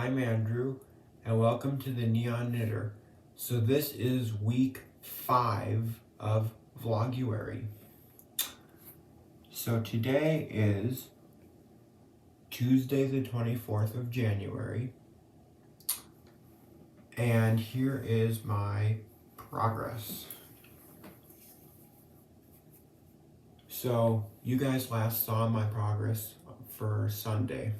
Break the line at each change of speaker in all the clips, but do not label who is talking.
I'm Andrew, and welcome to the Neon Knitter. So this is week 5 of Vloguary. So today is Tuesday the 24th of January, and here is my progress. So you guys last saw my progress for Sunday.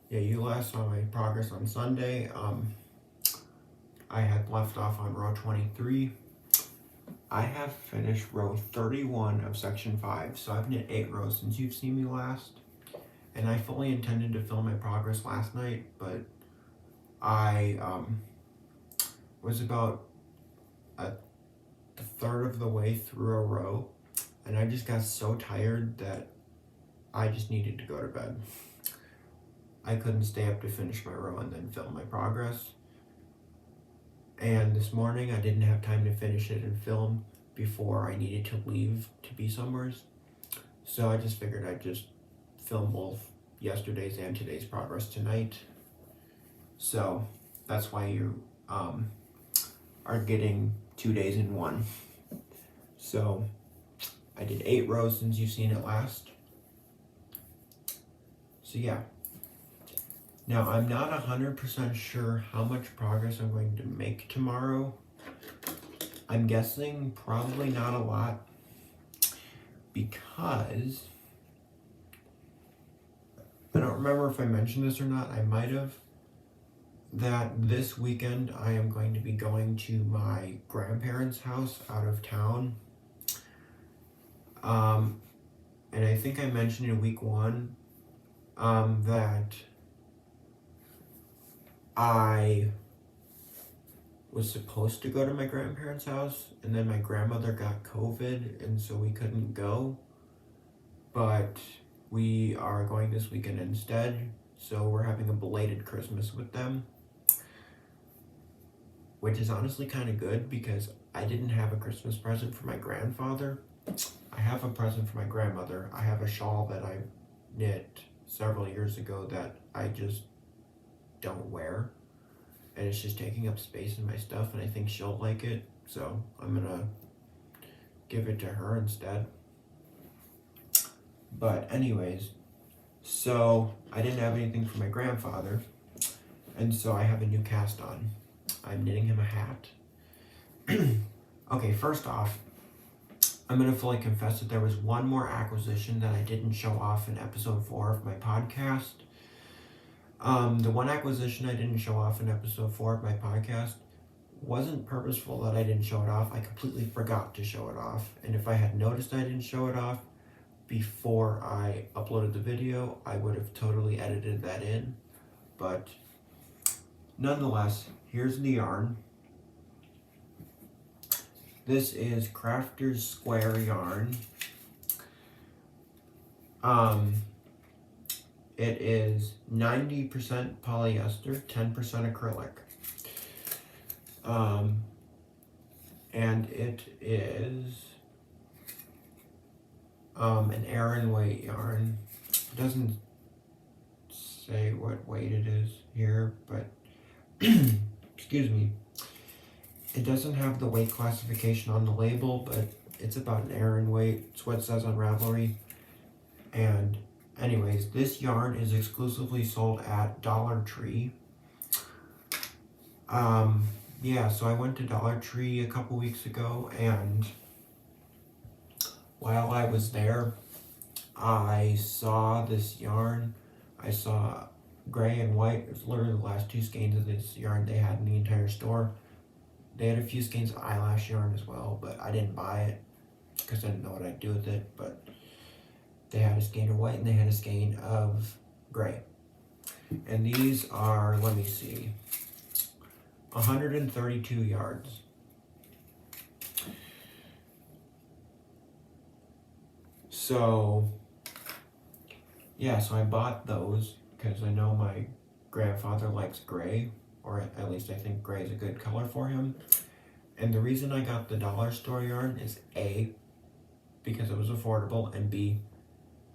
Yeah, you last saw my progress on Sunday. I had left off on row 23. I have finished row 31 of section 5, so I've knit 8 rows since you've seen me last. And I fully intended to film my progress last night, but I was about a third of the way through a row, and I just got so tired that I just needed to go to bed. I couldn't stay up to finish my row and then film my progress. And this morning I didn't have time to finish it and film before I needed to leave to be somewhere. So I just figured I'd just film both yesterday's and today's progress tonight. So that's why you are getting 2 days in one. So I did 8 rows since you've seen it last. So yeah. Now, I'm not 100% sure how much progress I'm going to make tomorrow. I'm guessing probably not a lot, because I don't remember if I mentioned this or not, I might have, that this weekend I am going to be going to my grandparents' house out of town. And I think I mentioned in week 1 that I was supposed to go to my grandparents' house, and then my grandmother got COVID, and so we couldn't go. But we are going this weekend instead, so we're having a belated Christmas with them, which is honestly kind of good because I didn't have a Christmas present for my grandfather. I have a present for my grandmother. I have a shawl that I knit several years ago that I just don't wear, and it's just taking up space in my stuff, and I think she'll like it, so I'm gonna give it to her instead. But anyways, so I didn't have anything for my grandfather, and so I have a new cast on. I'm knitting him a hat. Okay, first off, I'm gonna fully confess that there was one more acquisition that I didn't show off in episode 4 of my podcast. The one acquisition I didn't show off in episode 4 of my podcast wasn't purposeful that I didn't show it off. I completely forgot to show it off. And if I had noticed I didn't show it off before I uploaded the video, I would have totally edited that in. But nonetheless, here's the yarn. This is Crafter's Square yarn. It is 90% polyester, 10% acrylic. And it is an Aran weight yarn. It doesn't say what weight it is here, but excuse me. It doesn't have the weight classification on the label, but it's about an Aran weight. It's what it says on Ravelry. And anyways, this yarn is exclusively sold at Dollar Tree. Yeah, so I went to Dollar Tree a couple weeks ago, and while I was there, I saw this yarn. I saw gray and white. It was literally the last 2 skeins of this yarn they had in the entire store. They had a few skeins of eyelash yarn as well, but I didn't buy it because I didn't know what I'd do with it. But they had a skein of white and they had a skein of gray. And these are, let me see, 132 yards. So, yeah, so I bought those because I know my grandfather likes gray, or at least I think gray is a good color for him. And the reason I got the dollar store yarn is A, because it was affordable, and B,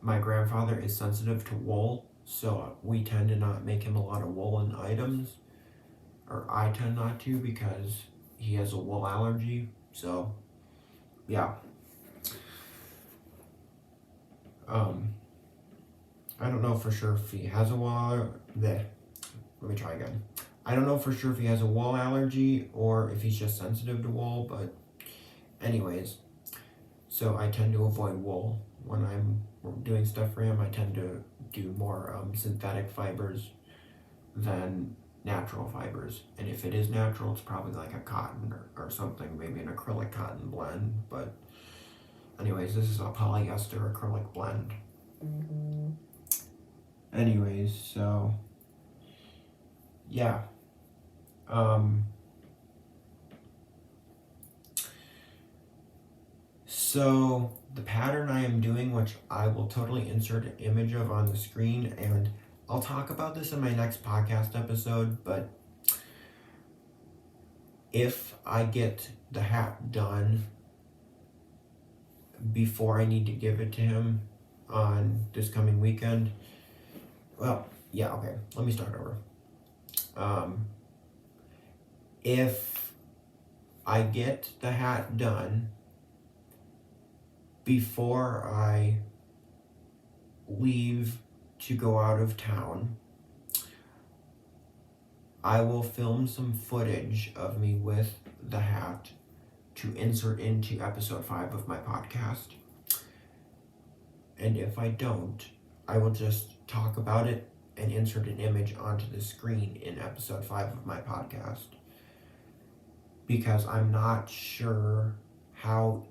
my grandfather is sensitive to wool, So we tend to not make him a lot of woolen items, or I tend not to because he has a wool allergy. So yeah. I don't know for sure if he has a wool. Let me try again. I don't know for sure if he has a wool allergy or if he's just sensitive to wool, but anyways, so I tend to avoid wool when I'm doing stuff for him. I tend to do more synthetic fibers than natural fibers. And if it is natural, it's probably like a cotton or something, maybe an acrylic cotton blend. But anyways, this is a polyester acrylic blend. Anyways, so yeah. So the pattern I am doing, which I will totally insert an image of on the screen, and I'll talk about this in my next podcast episode, but if I get the hat done before I need to give it to him on this coming weekend, well, yeah, okay, let me start over. If I get the hat done before I leave to go out of town, I will film some footage of me with the hat to insert into episode 5 of my podcast. And if I don't, I will just talk about it and insert an image onto the screen in episode 5 of my podcast. Because I'm not sure how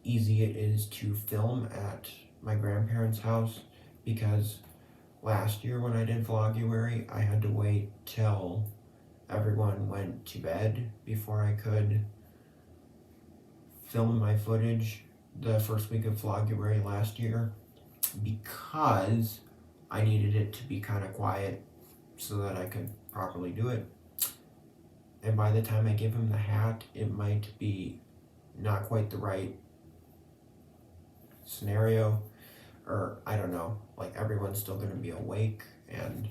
easy it is to film at my grandparents' house, because last year when I did Vloguary, I had to wait till everyone went to bed before I could film my footage the first week of Vloguary last year, because I needed it to be kind of quiet so that I could properly do it. And by the time I give him the hat, it might be not quite the right scenario, or I don't know, like everyone's still going to be awake, and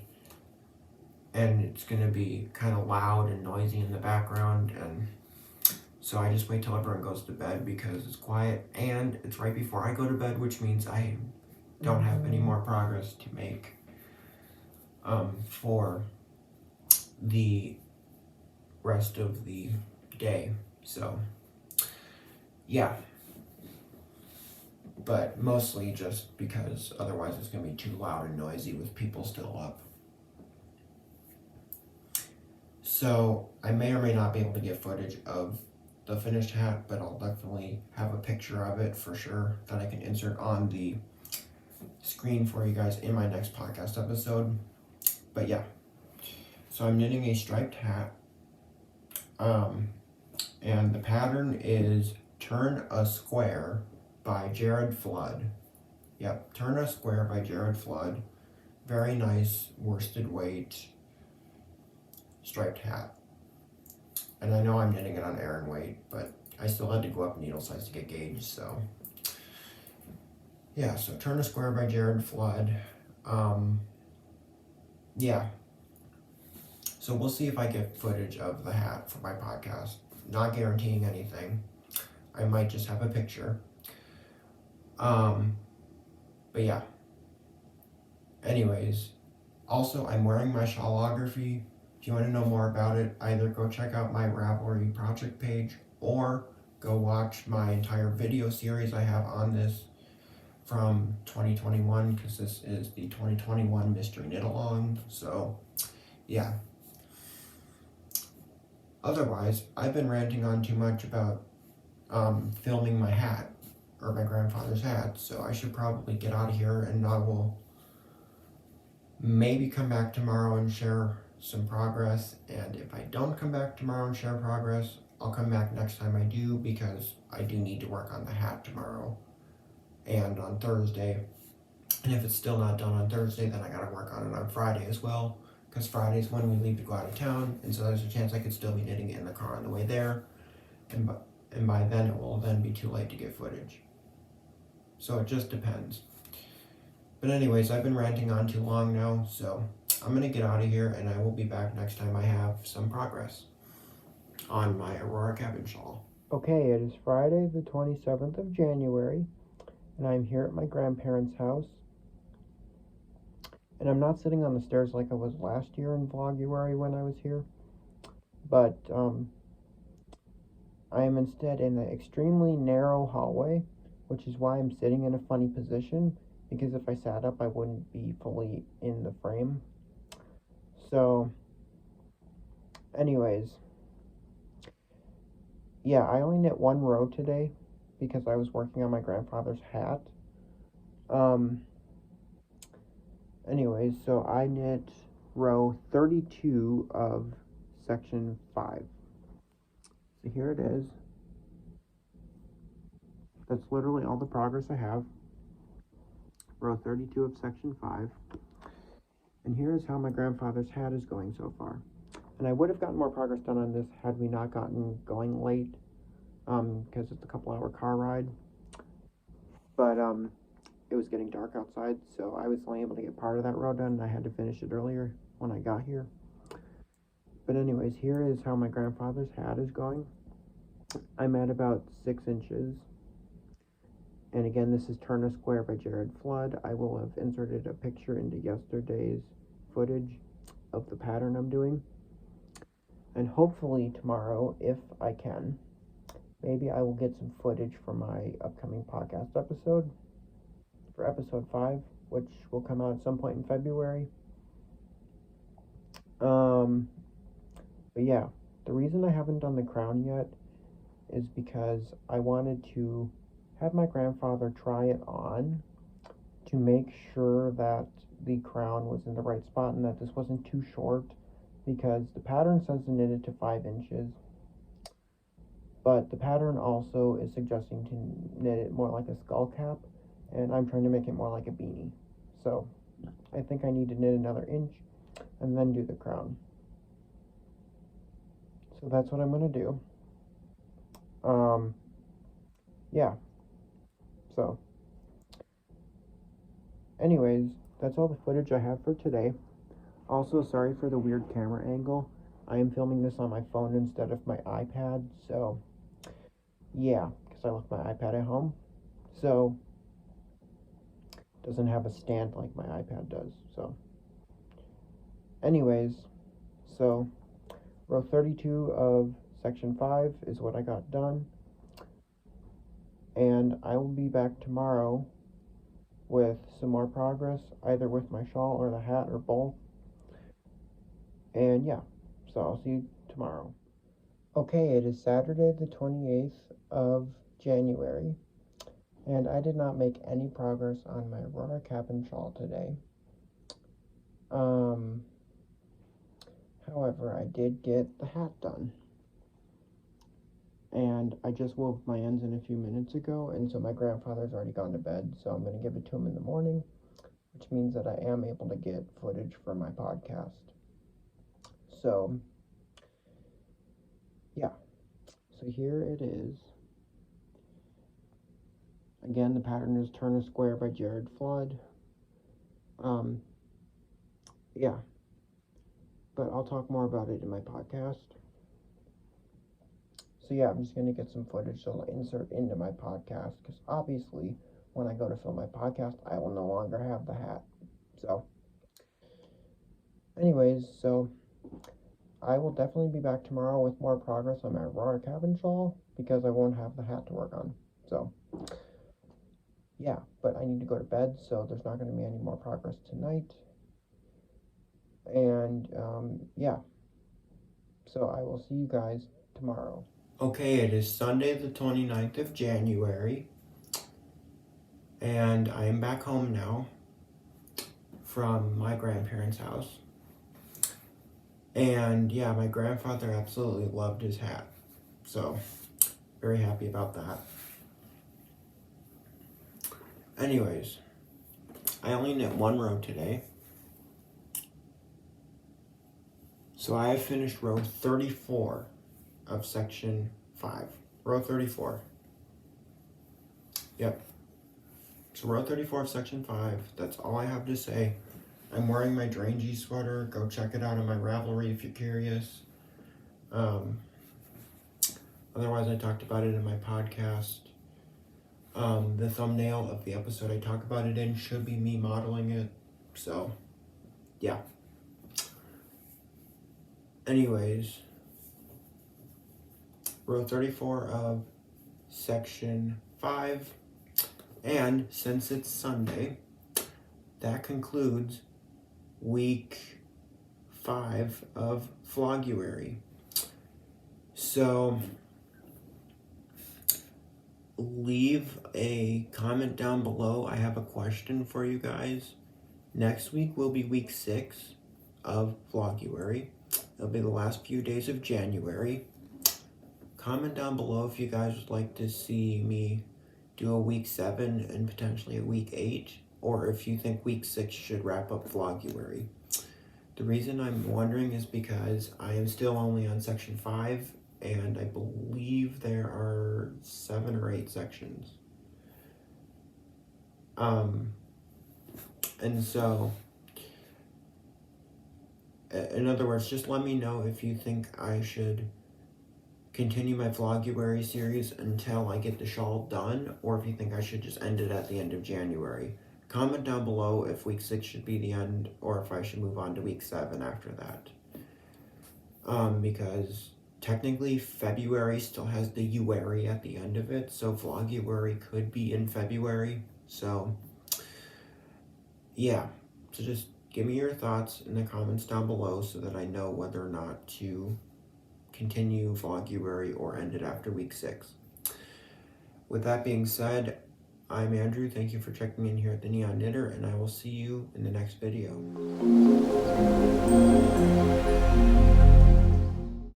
it's going to be kind of loud and noisy in the background, and so I just wait till everyone goes to bed because it's quiet, and it's right before I go to bed, which means I don't have any more progress to make for the rest of the day. So yeah, but mostly just because otherwise it's going to be too loud and noisy with people still up. So I may or may not be able to get footage of the finished hat, but I'll definitely have a picture of it for sure that I can insert on the screen for you guys in my next podcast episode. But yeah, so I'm knitting a striped hat, and the pattern is Turn a Square by Jared Flood. Yep, Turn a Square by Jared Flood. Very nice worsted weight striped hat. And I know I'm knitting it on Aran weight, but I still had to go up needle size to get gauged, so yeah, so Turn a Square by Jared Flood. Yeah. So we'll see if I get footage of the hat for my podcast. Not guaranteeing anything. I might just have a picture. But yeah. Anyways, also I'm wearing my shawlography. If you want to know more about it, either go check out my Ravelry project page or go watch my entire video series I have on this from 2021, because this is the 2021 Mystery Knit-Along. So yeah. Otherwise, I've been ranting on too much about filming my hat, or my grandfather's hat, so I should probably get out of here, and I will maybe come back tomorrow and share some progress. And if I don't come back tomorrow and share progress, I'll come back next time I do, because I do need to work on the hat tomorrow and on Thursday. And if it's still not done on Thursday, then I gotta work on it on Friday as well, because Friday's when we leave to go out of town, and so there's a chance I could still be knitting it in the car on the way there, and by then it will then be too late to get footage. So it just depends. But anyways, I've been ranting on too long now, so I'm going to get out of here, and I will be back next time I have some progress on my Aurora cabin shawl. Okay, it is Friday the 27th of January, and I'm here at my grandparents' house. And I'm not sitting on the stairs like I was last year in Vloguary when I was here, but I am instead in an extremely narrow hallway, which is why I'm sitting in a funny position, because if I sat up I wouldn't be fully in the frame. So anyways, yeah, I only knit one row today because I was working on my grandfather's hat. Anyways, so I knit row 32 of section 5. So here it is. That's literally all the progress I have. Row 32 of section 5. And here's how my grandfather's hat is going so far. And I would have gotten more progress done on this had we not gotten going late, because it's a couple-hour car ride. But it was getting dark outside, so I was only able to get part of that row done, and I had to finish it earlier when I got here. But anyways, here is how my grandfather's hat is going. I'm at about 6 inches. And again, this is Turn a Square by Jared Flood. I will have inserted a picture into yesterday's footage of the pattern I'm doing. And hopefully tomorrow, if I can, maybe I will get some footage for my upcoming podcast episode, for episode 5, which will come out at some point in February. But yeah, the reason I haven't done the crown yet is because I wanted to have my grandfather try it on to make sure that the crown was in the right spot and that this wasn't too short, because the pattern says to knit it to 5 inches, but the pattern also is suggesting to knit it more like a skull cap, and I'm trying to make it more like a beanie. So I think I need to knit another inch and then do the crown. So that's what I'm going to do. Yeah. So anyways, that's all the footage I have for today. Also, sorry for the weird camera angle. I am filming this on my phone instead of my iPad, so yeah, because I left my iPad at home. So it doesn't have a stand like my iPad does. So anyways, so row 32 of section 5 is what I got done. And I will be back tomorrow with some more progress, either with my shawl or the hat or both. And yeah, so I'll see you tomorrow. Okay, it is Saturday the 28th of January, and I did not make any progress on my Aurora cabin shawl today. However, I did get the hat done. And I just wove my ends in a few minutes ago, and so my grandfather's already gone to bed, so I'm going to give it to him in the morning, which means that I am able to get footage for my podcast. So, yeah. So here it is. Again, the pattern is Turn a Square by Jared Flood. Yeah. But I'll talk more about it in my podcast. So yeah, I'm just going to get some footage to insert into my podcast, because obviously when I go to film my podcast, I will no longer have the hat. So anyways, so I will definitely be back tomorrow with more progress on my Aurora cabin shawl, because I won't have the hat to work on. So yeah, but I need to go to bed, so there's not going to be any more progress tonight. And yeah, so I will see you guys tomorrow. Okay, it is Sunday the 29th of January, and I am back home now from my grandparents' house. And yeah, my grandfather absolutely loved his hat, so very happy about that. Anyways, I only knit one row today, so I have finished row 34 of section 5. Row 34. Yep. So row 34 of section 5. That's all I have to say. I'm wearing my Drangy sweater. Go check it out on my Ravelry if you're curious. Otherwise, I talked about it in my podcast. The thumbnail of the episode I talk about it in should be me modeling it. So, yeah. Anyways, row 34 of section 5. And since it's Sunday, that concludes week 5 of Vloguary. So, leave a comment down below. I have a question for you guys. Next week will be week 6 of Vloguary. It'll be the last few days of January. Comment down below if you guys would like to see me do a week 7 and potentially a week 8, or if you think week 6 should wrap up Vloguary. The reason I'm wondering is because I am still only on section 5, and I believe there are 7 or 8 sections. And so, in other words, just let me know if you think I should continue my Vloguary series until I get the shawl done, or if you think I should just end it at the end of January. Comment down below if week 6 should be the end, or if I should move on to week 7 after that. Because technically February still has the U-ary at the end of it, so Vloguary could be in February. So, yeah. So just give me your thoughts in the comments down below so that I know whether or not to continue Vloguary or end it after week 6. With that being said, I'm Andrew. Thank you for checking in here at the Neon Knitter, and I will see you in the next video.